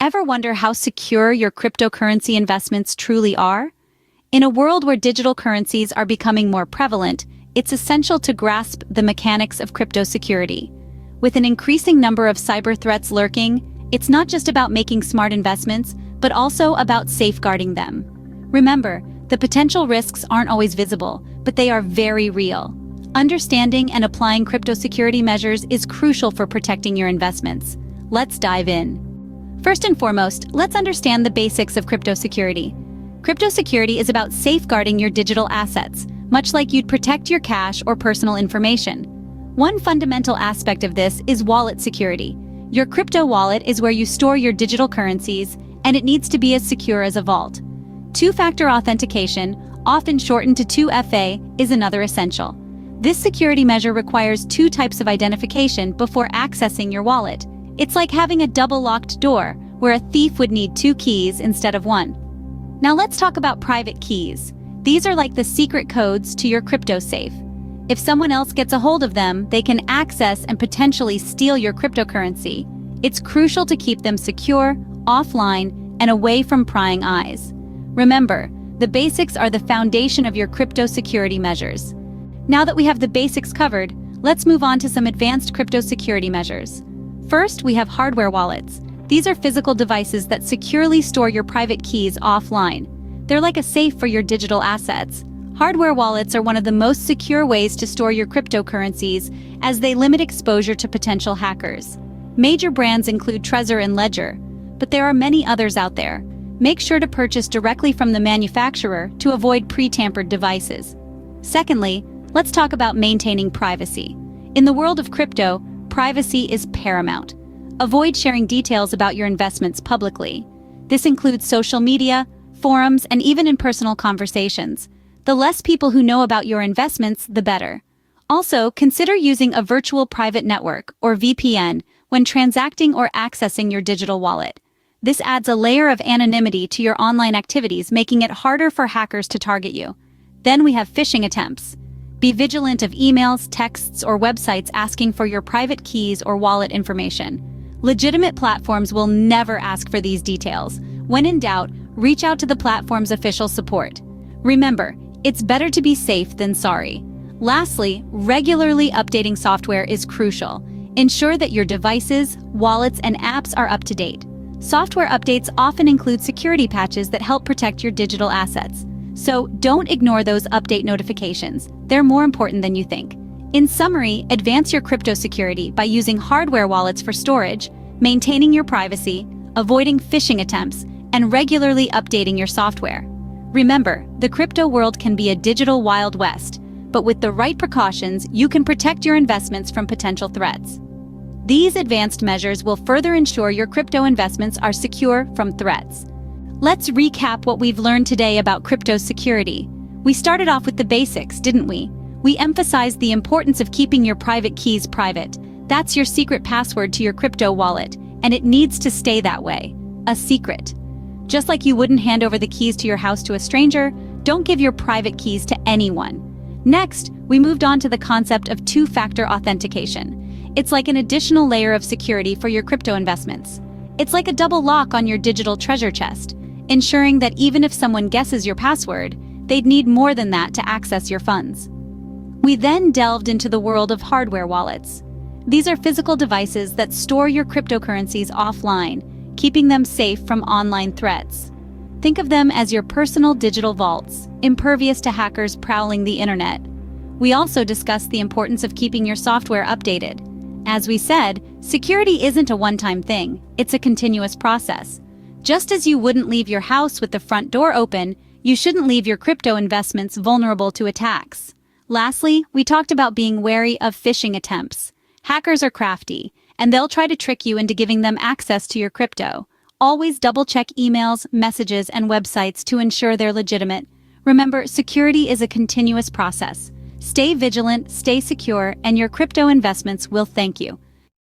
Ever wonder how secure your cryptocurrency investments truly are? In a world where digital currencies are becoming more prevalent, it's essential to grasp the mechanics of crypto security. With an increasing number of cyber threats lurking, it's not just about making smart investments, but also about safeguarding them. Remember, the potential risks aren't always visible, but they are very real. Understanding and applying crypto security measures is crucial for protecting your investments. Let's dive in. First and foremost, let's understand the basics of crypto security. Crypto security is about safeguarding your digital assets, much like you'd protect your cash or personal information. One fundamental aspect of this is wallet security. Your crypto wallet is where you store your digital currencies, and it needs to be as secure as a vault. Two-factor authentication, often shortened to 2FA, is another essential. This security measure requires two types of identification before accessing your wallet. It's like having a double-locked door, where a thief would need two keys instead of one. Now let's talk about private keys. These are like the secret codes to your crypto safe. If someone else gets a hold of them, they can access and potentially steal your cryptocurrency. It's crucial to keep them secure, offline, and away from prying eyes. Remember, the basics are the foundation of your crypto security measures. Now that we have the basics covered, let's move on to some advanced crypto security measures. First, we have hardware wallets. These are physical devices that securely store your private keys offline. They're like a safe for your digital assets. Hardware wallets are one of the most secure ways to store your cryptocurrencies, as they limit exposure to potential hackers. Major brands include Trezor and Ledger, but there are many others out there. Make sure to purchase directly from the manufacturer to avoid pre-tampered devices. Secondly, let's talk about maintaining privacy. In the world of crypto, privacy is paramount. Avoid sharing details about your investments publicly. This includes social media, forums, and even in personal conversations. The less people who know about your investments, the better. Also, consider using a virtual private network, or VPN, when transacting or accessing your digital wallet. This adds a layer of anonymity to your online activities, making it harder for hackers to target you. Then we have phishing attempts. Be vigilant of emails, texts, or websites asking for your private keys or wallet information. Legitimate platforms will never ask for these details. When in doubt, reach out to the platform's official support. Remember, it's better to be safe than sorry. Lastly, regularly updating software is crucial. Ensure that your devices, wallets, and apps are up to date. Software updates often include security patches that help protect your digital assets. So don't ignore those update notifications. They're more important than you think. In summary, advance your crypto security by using hardware wallets for storage, maintaining your privacy, avoiding phishing attempts, and regularly updating your software. Remember, the crypto world can be a digital Wild West, but with the right precautions, you can protect your investments from potential threats. These advanced measures will further ensure your crypto investments are secure from threats. Let's recap what we've learned today about crypto security. We started off with the basics, didn't we? We emphasized the importance of keeping your private keys private. That's your secret password to your crypto wallet, and it needs to stay that way. A secret. Just like you wouldn't hand over the keys to your house to a stranger, don't give your private keys to anyone. Next, we moved on to the concept of two-factor authentication. It's like an additional layer of security for your crypto investments. It's like a double lock on your digital treasure chest, ensuring that even if someone guesses your password, they'd need more than that to access your funds. We then delved into the world of hardware wallets. These are physical devices that store your cryptocurrencies offline, keeping them safe from online threats. Think of them as your personal digital vaults, impervious to hackers prowling the internet. We also discussed the importance of keeping your software updated. As we said, security isn't a one-time thing, it's a continuous process. Just as you wouldn't leave your house with the front door open, you shouldn't leave your crypto investments vulnerable to attacks. Lastly, we talked about being wary of phishing attempts. Hackers are crafty, and they'll try to trick you into giving them access to your crypto. Always double-check emails, messages, and websites to ensure they're legitimate. Remember, security is a continuous process. Stay vigilant, stay secure, and your crypto investments will thank you.